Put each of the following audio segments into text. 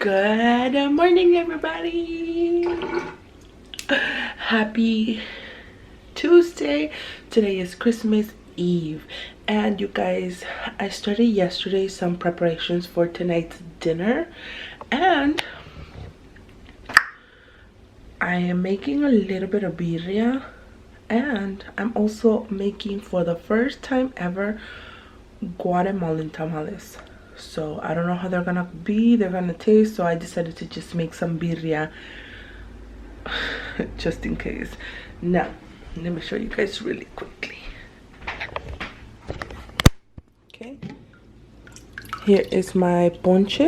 Good morning, everybody. Happy Tuesday. Today is Christmas Eve, and you guys, I started yesterday some preparations for tonight's dinner, and I am making a little bit of birria, and I'm also making, for the first time ever, Guatemalan tamales. So I don't know how they're gonna be, they're gonna taste, so I decided to just make some birria just in case. Now let me show you guys really quickly. Okay, here is my ponche.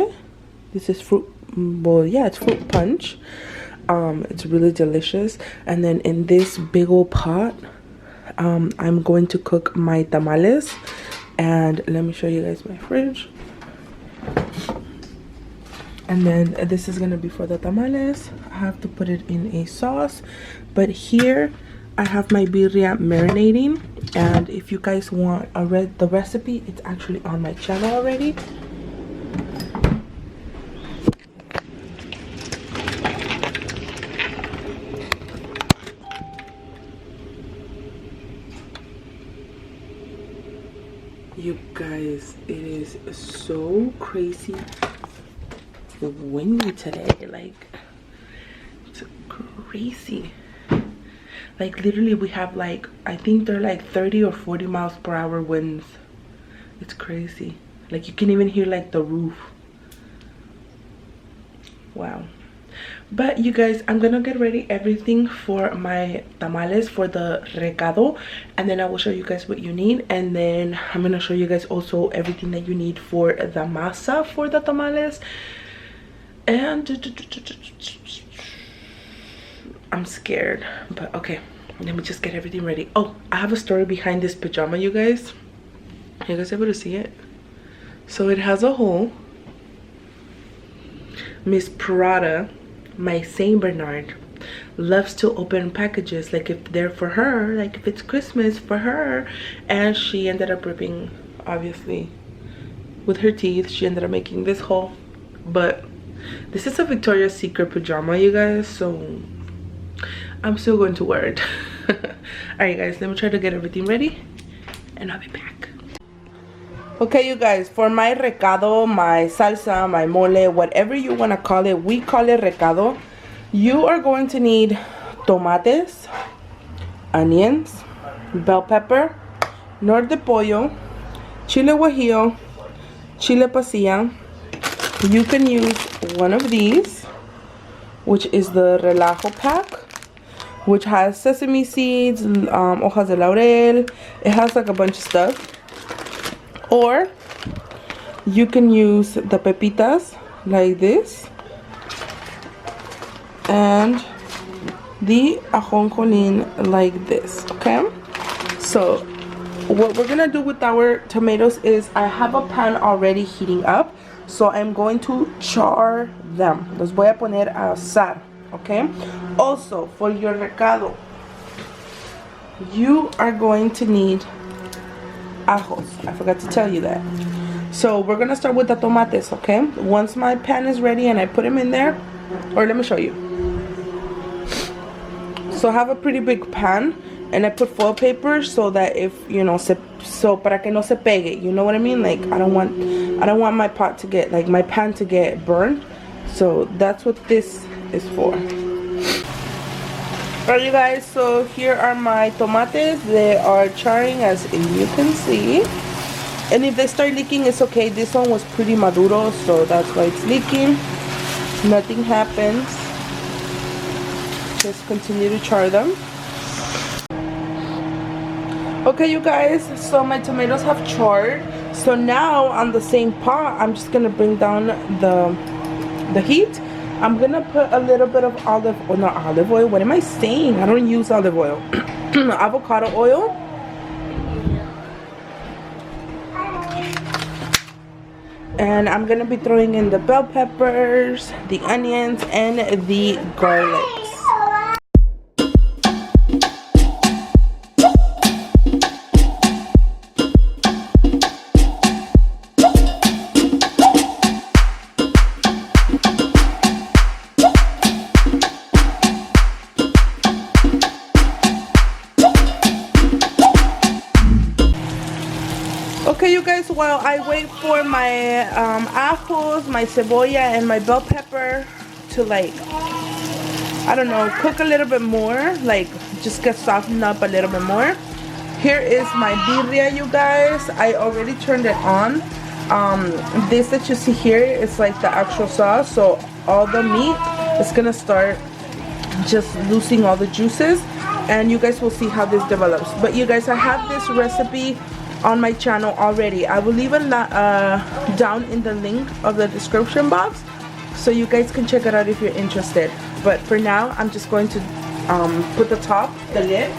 This is fruit, well, yeah, it's fruit punch. It's really delicious. And then in this big old pot, I'm going to cook my tamales. And let me show you guys my fridge. And then this is gonna be for the tamales. I have to put it in a sauce, but here I have my birria marinating, and if you guys want the recipe, it's actually on my channel already. You guys, it is so crazy windy today. Like, it's crazy. Like, literally we have, like, I think they're like 30 or 40 miles per hour winds. It's crazy. Like, you can even hear like the roof. Wow. But you guys, I'm gonna get ready everything for my tamales, for the recado, and then I will show you guys what you need, and then I'm gonna show you guys also everything that you need for the masa for the tamales. And I'm scared, but okay, let me just get everything ready. Oh, I have a story behind this pajama, you guys. Are you guys able to see it? So it has a hole. Miss Prada, my Saint Bernard, loves to open packages, like if they're for her, like if it's Christmas for her, and she ended up ripping, obviously, with her teeth. She ended up making this hole, but this is a Victoria's Secret pajama, you guys, so I'm still going to wear it. Alright guys, let me try to get everything ready and I'll be back. Okay, you guys, for my recado, my salsa, my mole, whatever you want to call it, we call it recado. You are going to need tomates, onions, bell pepper, KNORR de pollo, chile guajillo, chile pasilla. You can use one of these, which is the RELAJO pack, which has sesame seeds, hojas de laurel. It has like a bunch of stuff. Or you can use the PEPITAS like this, and the AJONJOLI like this. Okay, so what we're gonna do with our tomatoes is, I have a pan already heating up, so I'm going to char them. Los voy a poner a asar. Okay, also for your recado, you are going to need ajos. I forgot to tell you that. So we're gonna start with the tomates. Okay, once my pan is ready and I put them in there, or let me show you. So I have a pretty big pan, and I put foil paper so that if, you know, so para que no se pegue, you know what I mean? Like, I don't want my pot to get, like, my pan to get burned. So that's what this is for. Alright you guys, so here are my tomates. They are charring, as you can see, and if they start leaking, it's okay. This one was pretty maduro, so that's why it's leaking. Nothing happens, just continue to char them. Okay you guys, so my tomatoes have charred. So now on the same pot, I'm just gonna bring down the heat. I'm gonna put a little bit of not olive oil, what am I saying? I don't use olive oil. Avocado oil. And I'm gonna be throwing in the bell peppers, the onions, and the garlics. you guys, while I wait for my ajos, my cebolla, and my bell pepper to, like, I don't know, cook a little bit more, like just get softened up a little bit more. Here is my birria, you guys. I already turned it on. This that you see here is like the actual sauce, so all the meat is gonna start just losing all the juices, and you guys will see how this develops. But you guys, I have this recipe on my channel already. I will leave it down in the link of the description box, so you guys can check it out if you're interested. But for now, I'm just going to put the lid,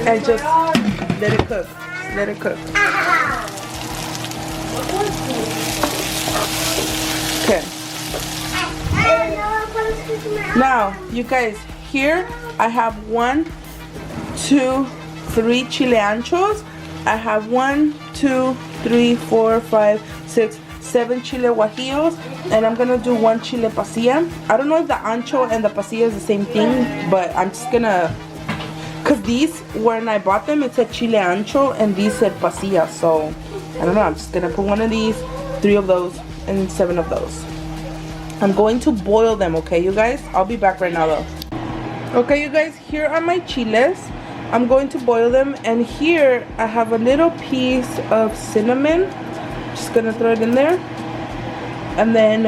and just let it cook. Let it cook. Okay. Now, you guys, here I have 1, 2, 3 chile anchos. I have 1, 2, 3, 4, 5, 6, 7 chile guajillos, and I'm gonna do 1 chile pasilla. I don't know if the ancho and the pasilla is the same thing, but I'm just gonna, cause these, when I bought them, it said chile ancho and these said pasilla, so I don't know. I'm just gonna put 1 of these, 3 of those, and 7 of those. I'm going to boil them, okay, you guys? I'll be back right now, though. Okay, you guys, here are my chiles. I'm going to boil them, and here I have a little piece of cinnamon. Just gonna throw it in there, and then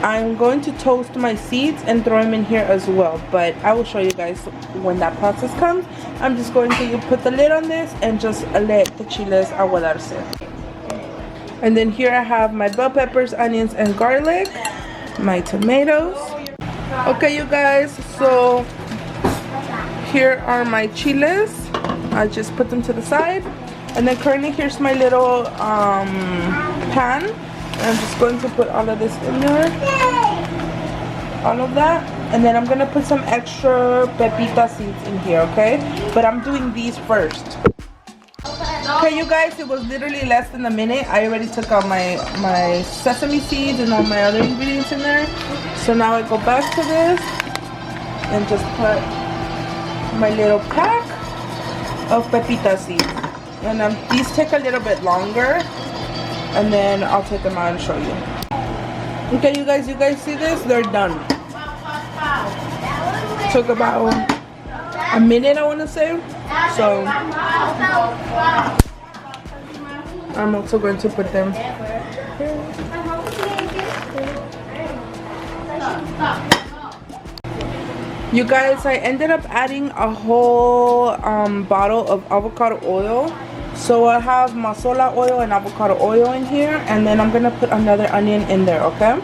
I'm going to toast my seeds and throw them in here as well, but I will show you guys when that process comes. I'm just going to put the lid on this and just let the chiles aguadarse. And then here I have my bell peppers, onions, and garlic, my tomatoes. Okay, you guys, so here are my chiles. I just put them to the side. And then currently, here's my little pan. I'm just going to put all of this in there. All of that. And then I'm going to put some extra pepita seeds in here, okay? But I'm doing these first. Okay, you guys, it was literally less than a minute. I already took out my sesame seeds and all my other ingredients in there. So now I go back to this and just put my little pack of pepita seeds. And these take a little bit longer, and then I'll take them out and show you. Okay, you guys see this? They're done. Took about a minute, I want to say. So I'm also going to put them here. You guys, I ended up adding a whole bottle of avocado oil. So I have masola oil and avocado oil in here, and then I'm gonna put another onion in there, okay?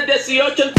18.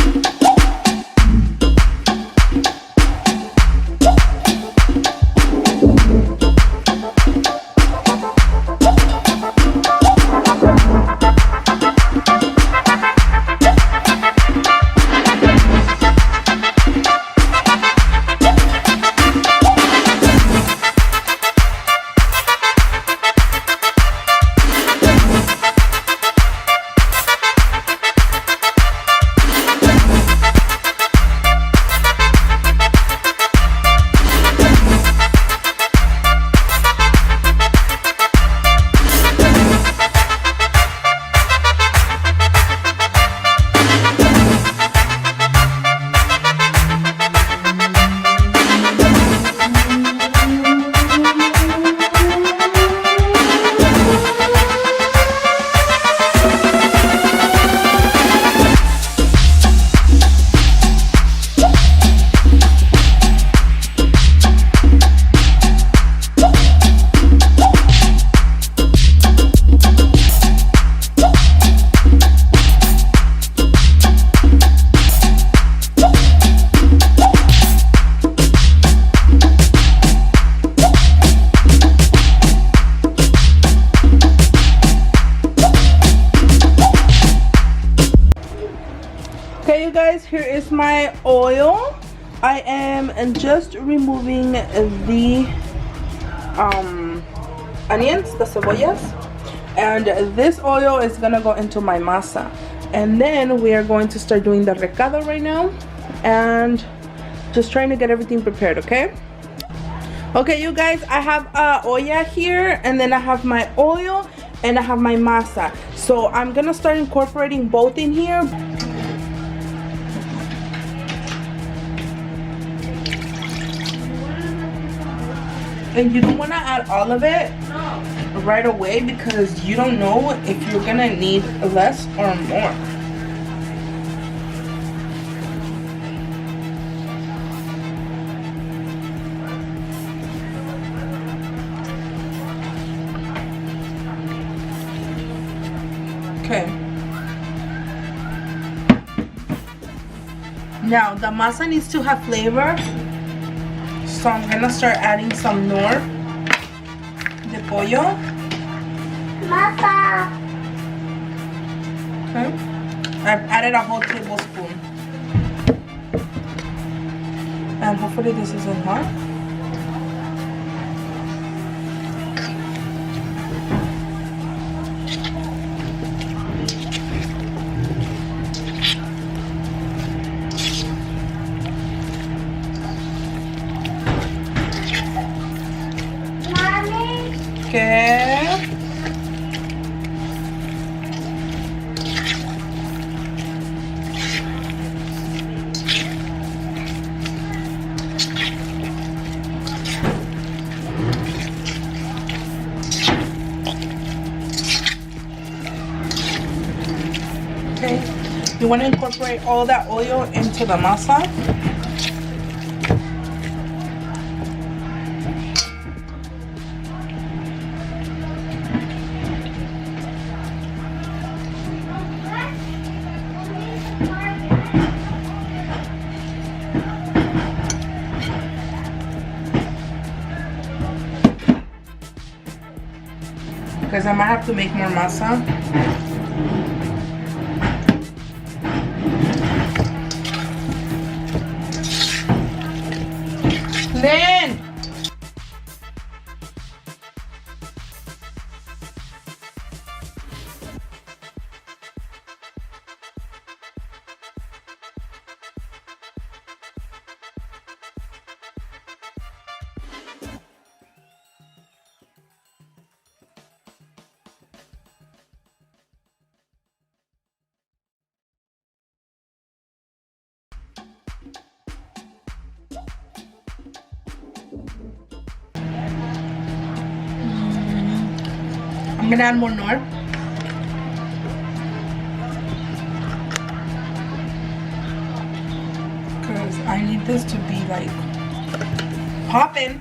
Okay, you guys, here is my oil. I am just removing the onions, the cebollas, and this oil is gonna go into my masa, and then we are going to start doing the recado right now and just trying to get everything prepared. Okay, you guys, I have olla here, and then I have my oil and I have my masa, so I'm gonna start incorporating both in here. And you don't want to add all of it right away because you don't know if you're gonna need less or more. Okay. Now the masa needs to have flavor. So I'm gonna start adding some KNORR de pollo. MASA. Okay. I've added a whole tablespoon. And hopefully this isn't hot. Okay. You want to incorporate all that oil into the masa. Because I might have to make more masa. Lynn! I'm gonna add more KNORR. Because I need this to be like popping.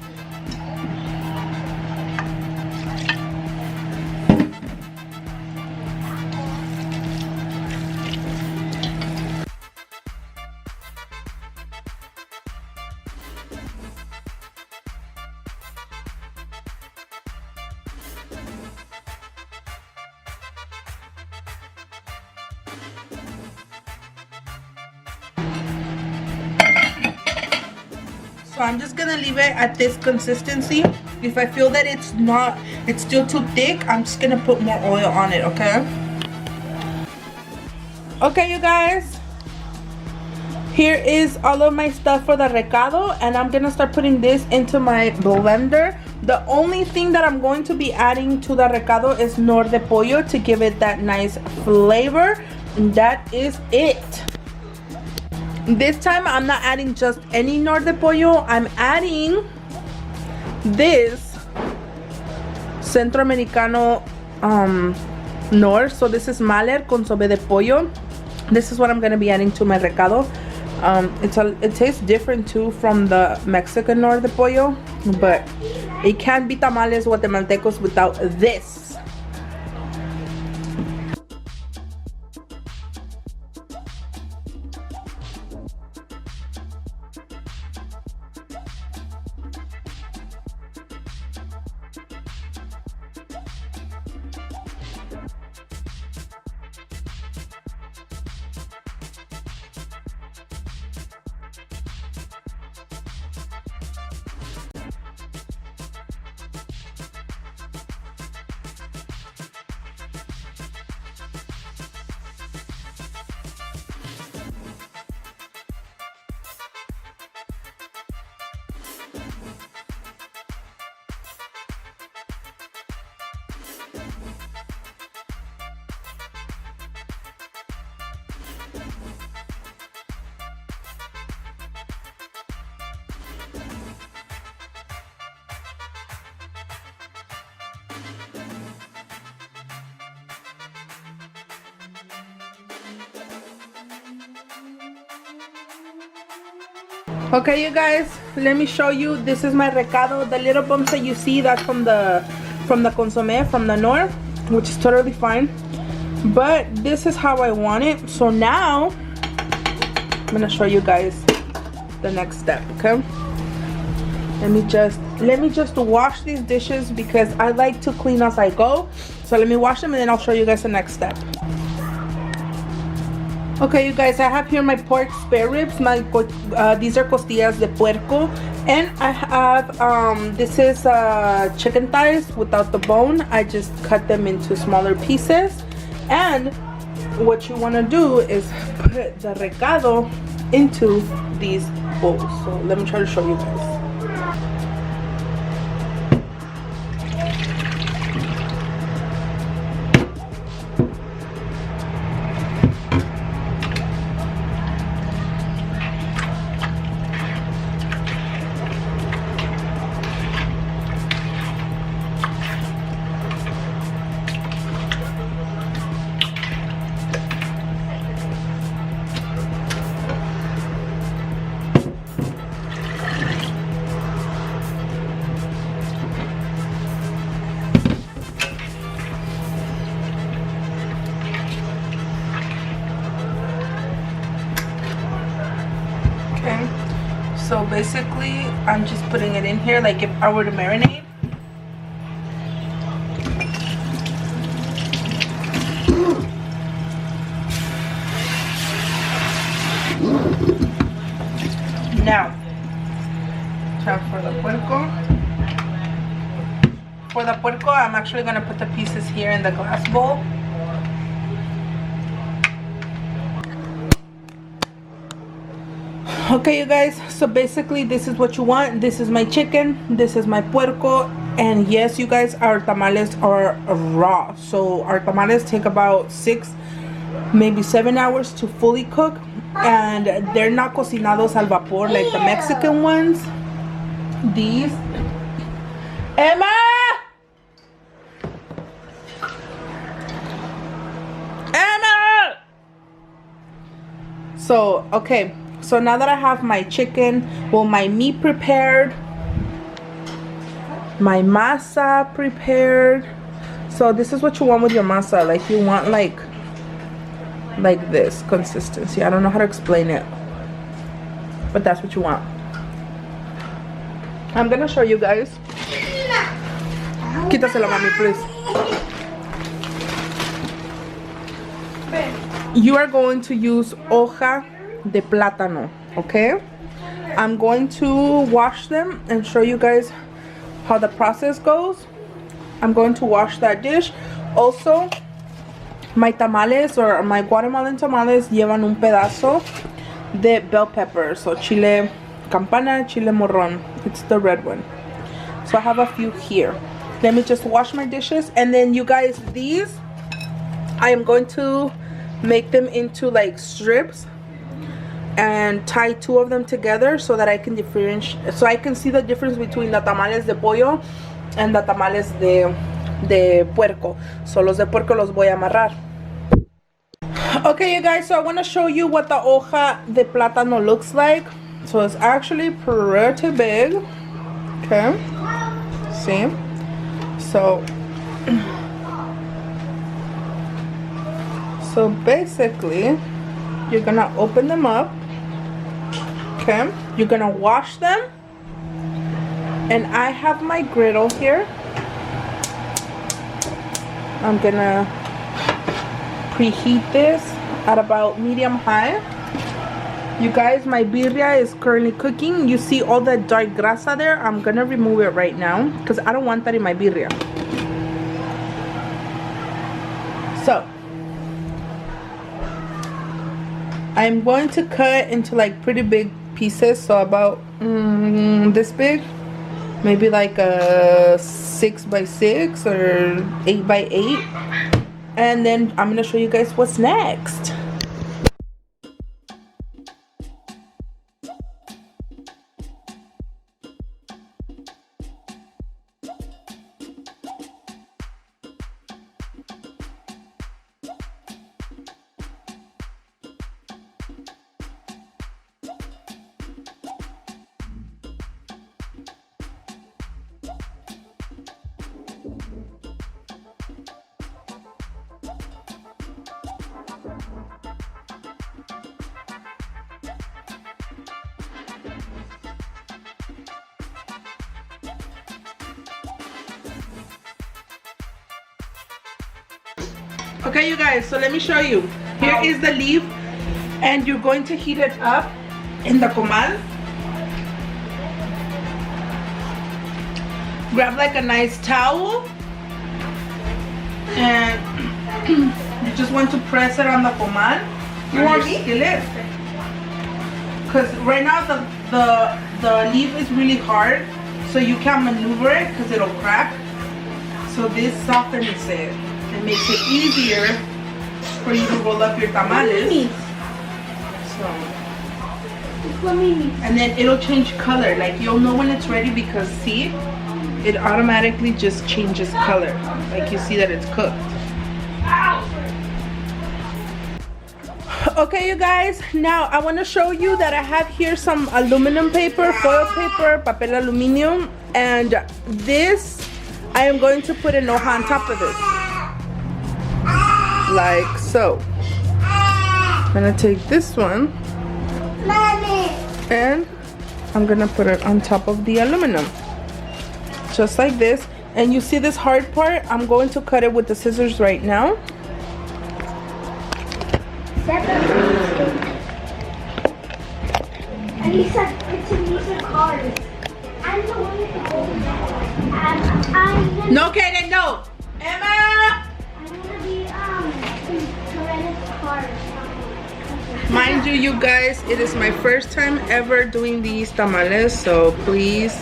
so I'm just gonna leave it at this consistency. If I feel that it's still too thick, I'm just gonna put more oil on it, okay? Okay, you guys, here is all of my stuff for the recado, and I'm gonna start putting this into my blender. The only thing that I'm going to be adding to the recado is KNORR de pollo to give it that nice flavor, and that is it. This time I'm not adding just any KNORR de pollo. I'm adding this Centroamericano KNORR. So this is Mahler con sobe de pollo. This is what I'm gonna be adding to my recado. It tastes different too from the Mexican KNORR de pollo, but it can't be tamales guatemaltecos without this. Okay, you guys, let me show you. This is my recado. The little bumps that you see, that's from the consomme, from the KNORR, which is totally fine. But this is how I want it. So now I'm gonna show you guys the next step. Okay, let me just wash these dishes because I like to clean as I go. So let me wash them and then I'll show you guys the next step. Okay, you guys, I have here my pork spare ribs. These are costillas de puerco, and I have this is chicken thighs without the bone. I just cut them into smaller pieces, and what you want to do is put the recado into these bowls. So let me try to show you guys. So basically, I'm just putting it in here like if I were to marinate. Now, time for the puerco. For the puerco, I'm actually going to put the pieces here in the glass bowl. Okay, you guys, so basically this is what you want. This is my chicken, this is my puerco, and yes, you guys, our tamales are raw. So our tamales take about 6, maybe 7 hours to fully cook, and they're not cocinados al vapor like the Mexican ones. These, Emma! Emma! So, okay. So now that I have my chicken, well, my meat prepared, my masa prepared. So this is what you want with your masa. Like you want like this consistency. I don't know how to explain it, but that's what you want. I'm gonna show you guys. Quítaselo, mami, please. You are going to use hoja de plátano, okay? I'm going to wash them and show you guys how the process goes. I'm going to wash that dish. Also, my tamales, or my Guatemalan tamales, llevan un pedazo de bell pepper. So chile campana, chile morron. It's the red one. So I have a few here. Let me just wash my dishes. And then you guys, these, I am going to make them into like strips and tie 2 of them together so that I can differentiate, so I can see the difference between the tamales de pollo and the tamales de puerco. So los de puerco los voy a amarrar. Okay, you guys, so I want to show you what the hoja de plátano looks like. So it's actually pretty big. Okay, see? So basically, you're gonna open them up. Okay, you're gonna wash them, and I have my griddle here. I'm gonna preheat this at about medium high. You guys, my birria is currently cooking. You see all that dark grasa there? I'm gonna remove it right now because I don't want that in my birria. So I'm going to cut into like pretty big pieces, so about this big, maybe like a 6 by 6 or 8 by 8, and then I'm gonna show you guys what's next. Okay, you guys, so let me show you. Here is the leaf, and you're going to heat it up in the comal. Grab like a nice towel, and you just want to press it on the comal. You want me? Because right now the leaf is really hard, so you can't maneuver it because it'll crack. So this softens it. It makes it easier for you to roll up your tamales. So, and then it'll change color. Like you'll know when it's ready because see, it automatically just changes color. Like you see that it's cooked. Okay, you guys, now I want to show you that I have here some aluminum paper, foil paper, papel aluminio, and this I am going to put an hoja on top of this. Like so. I'm gonna take this one and I'm gonna put it on top of the aluminum, just like this. And you see this hard part? I'm going to cut it with the scissors right now. Elisa, it's Elisa cars. I'm the one with the golden one. No, Kaden, no. Emma. Mind you, you guys, it is my first time ever doing these tamales, so please.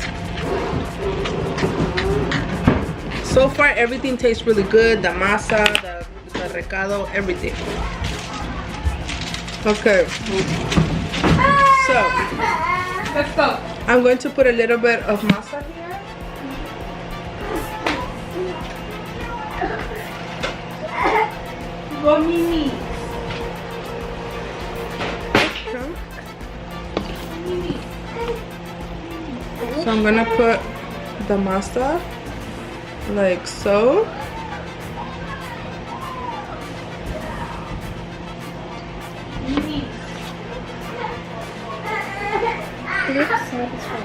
So far, everything tastes really good. The masa, the recado, everything. Okay. So, let's go. I'm going to put a little bit of masa here. Go Mimi. So I'm gonna put the masa like so.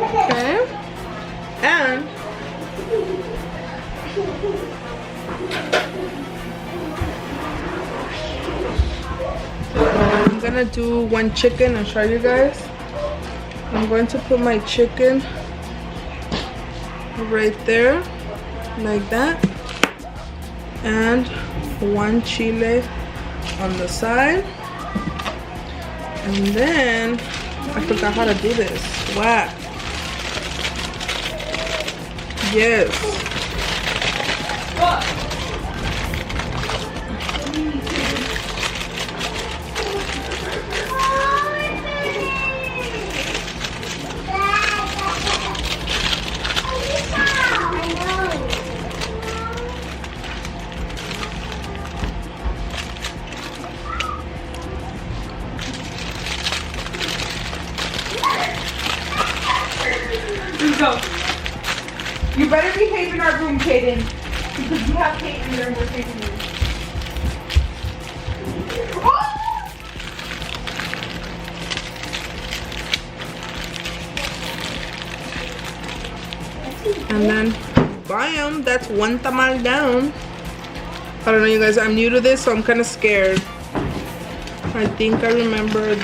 Okay. And I'm gonna do one chicken and show you guys. I'm going to put my chicken right there, like that, and 1 chile on the side. And then I forgot how to do this. Wow. Yes. Go. You better behave in our room, Kaden. Because you have Kaden there and we're facing you. And then, bam, that's 1 tamal down. I don't know, you guys, I'm new to this, so I'm kind of scared. I think I remember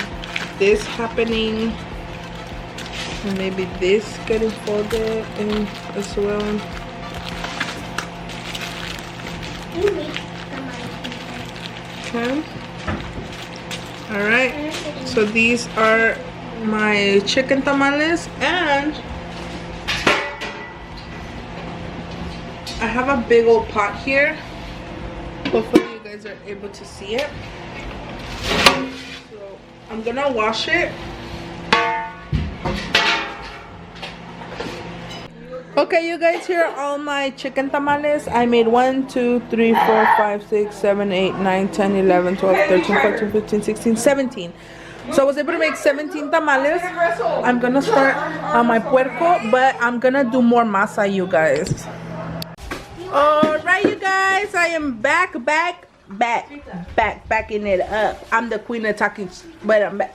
this happening. And maybe this getting folded in as well. Okay. Alright. So these are my chicken tamales, and I have a big old pot here. Hopefully you guys are able to see it. So I'm gonna wash it. Okay, you guys, here are all my chicken tamales. I made 1, 2, 3, 4, 5, 6, 7, 8, 9, 10, 11, 12, 13, 14, 15, 16, 17. So I was able to make 17 tamales. I'm gonna start on my puerco, but I'm gonna do more masa, you guys. Alright, you guys, I am backing it up. I'm the queen of talking, but I'm back.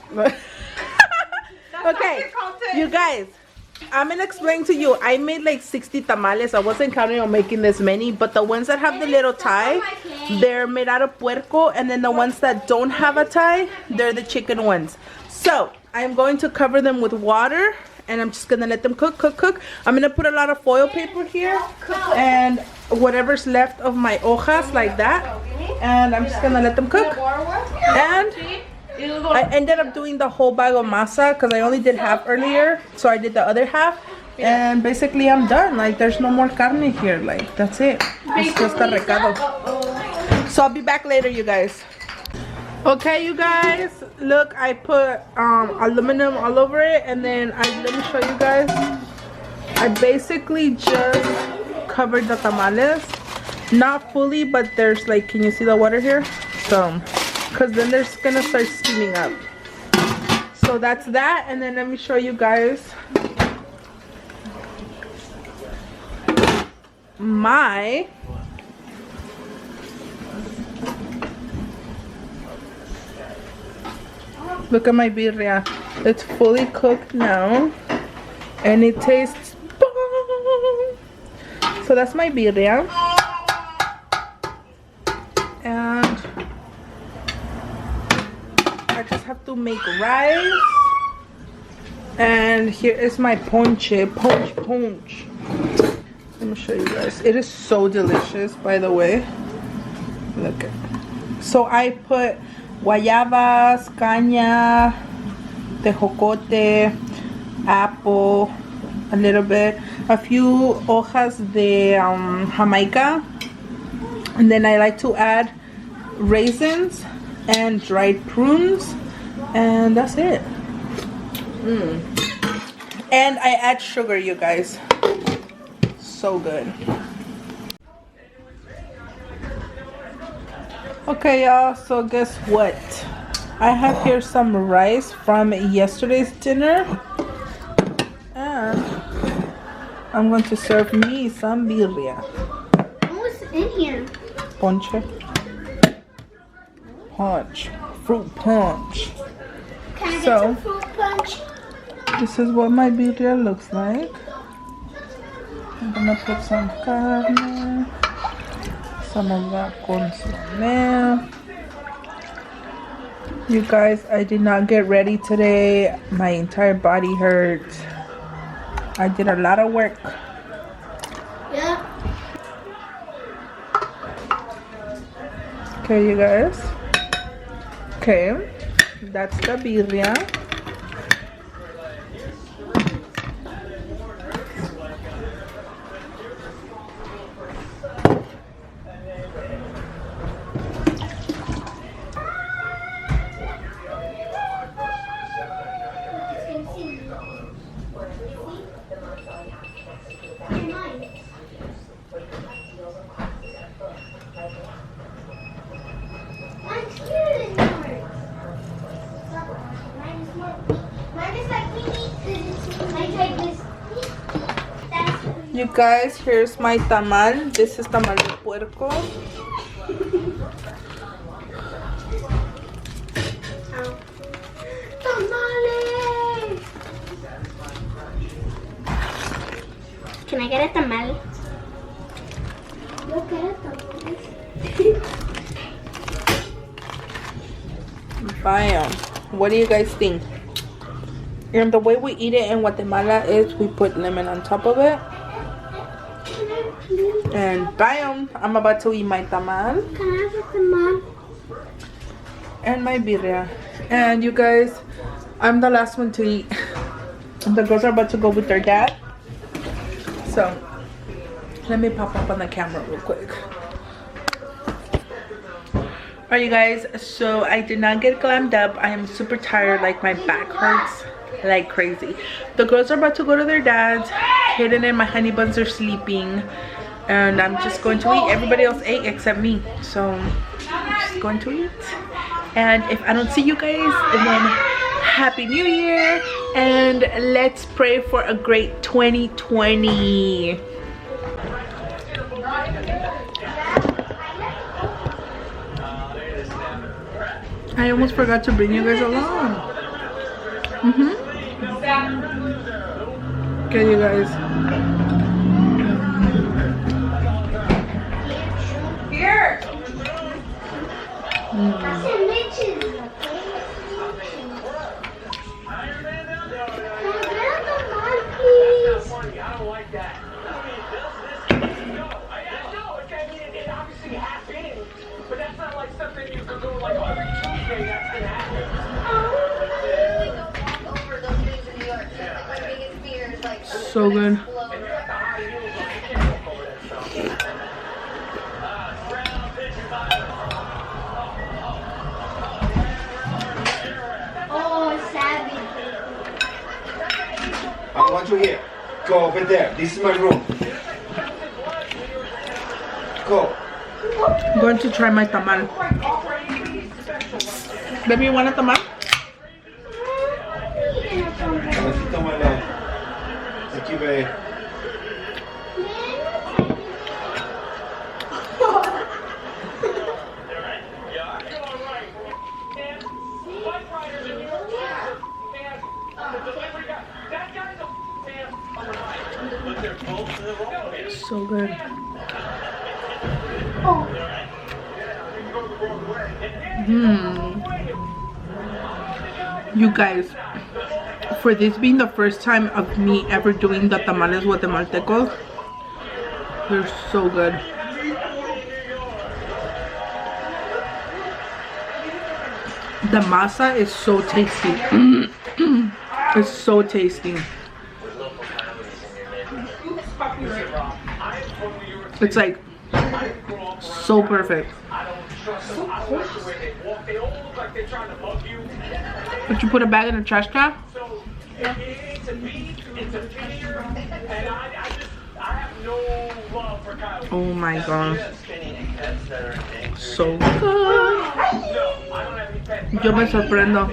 Okay, you guys, I'm gonna explain to you. I made like 60 tamales. I wasn't counting on making this many, but the ones that have the little tie, they're made out of puerco, and then the ones that don't have a tie, they're the chicken ones. So I'm going to cover them with water, and I'm just gonna let them cook. I'm gonna put a lot of foil paper here and whatever's left of my hojas, like that, and I'm just gonna let them cook. And I ended up doing the whole bag of masa because I only did half earlier, so I did the other half, and basically I'm done. Like, there's no more carne here. Like, that's it. It's just a recado. So I'll be back later, you guys. Okay, you guys, look, I put aluminum all over it, and then let me show you guys. I basically just covered the tamales, not fully, but there's like, can you see the water here? So because then they're gonna start steaming up. So that's that, and then let me show you guys my look at my birria. It's fully cooked now, and it tastes bomb. So that's my birria, and I just have to make rice. And here is my ponche. Let me show you guys. It is so delicious, by the way. Look at. So I put guayabas, caña, tejocote, apple, a little bit, a few hojas de Jamaica, and then I like to add raisins and dried prunes, and that's it. And I add sugar, you guys. So good. Okay, y'all, so guess what? I have here some rice from yesterday's dinner, and I'm going to serve me some birria. What's in here? Ponche. Punch. Fruit punch. Can I get So, some fruit punch? this is what my birria looks like. I'm gonna put some carne, some of that consomme, You guys, I did not get ready today. My entire body hurts. I did a lot of work. Yeah. Okay, you guys. Okay, that's the birria. You guys, here's my tamal. This is tamal de puerco. Tamales! Can I get a tamal? Look at tamales. Bam. What do you guys think? And the way we eat it in Guatemala is we put lemon on top of it. And bam, I'm about to eat my tamal. Can I have a tamal? And my birria. And you guys, I'm the last one to eat. The girls are about to go with their dad. So, let me pop up on the camera real quick. Alright you guys, so I did not get glammed up. I am super tired, like my back hurts like crazy. The girls are about to go to their dad's. Hayden and my honey buns are sleeping. And I'm just going to eat. Everybody else ate except me. So, I'm just going to eat. And if I don't see you guys, then Happy New Year. And let's pray for a great 2020. I almost forgot to bring you guys along. Okay, you guys. Here. I don't like that. But that's not like something you could go like every Tuesday that's gonna happen. So good. Oh, savage. I want you here. Go over there. This is my room. Go. I'm going to try my tamal. Baby, you want a tamal? Tómale. Aquí ve. So good. You guys, for this being the first time of me ever doing the tamales guatemaltecos, they're so good. The masa is so tasty. It's so tasty. It's like so perfect. Did you put a bag in a trash can? Oh my god. So good. Yo me sorprendo.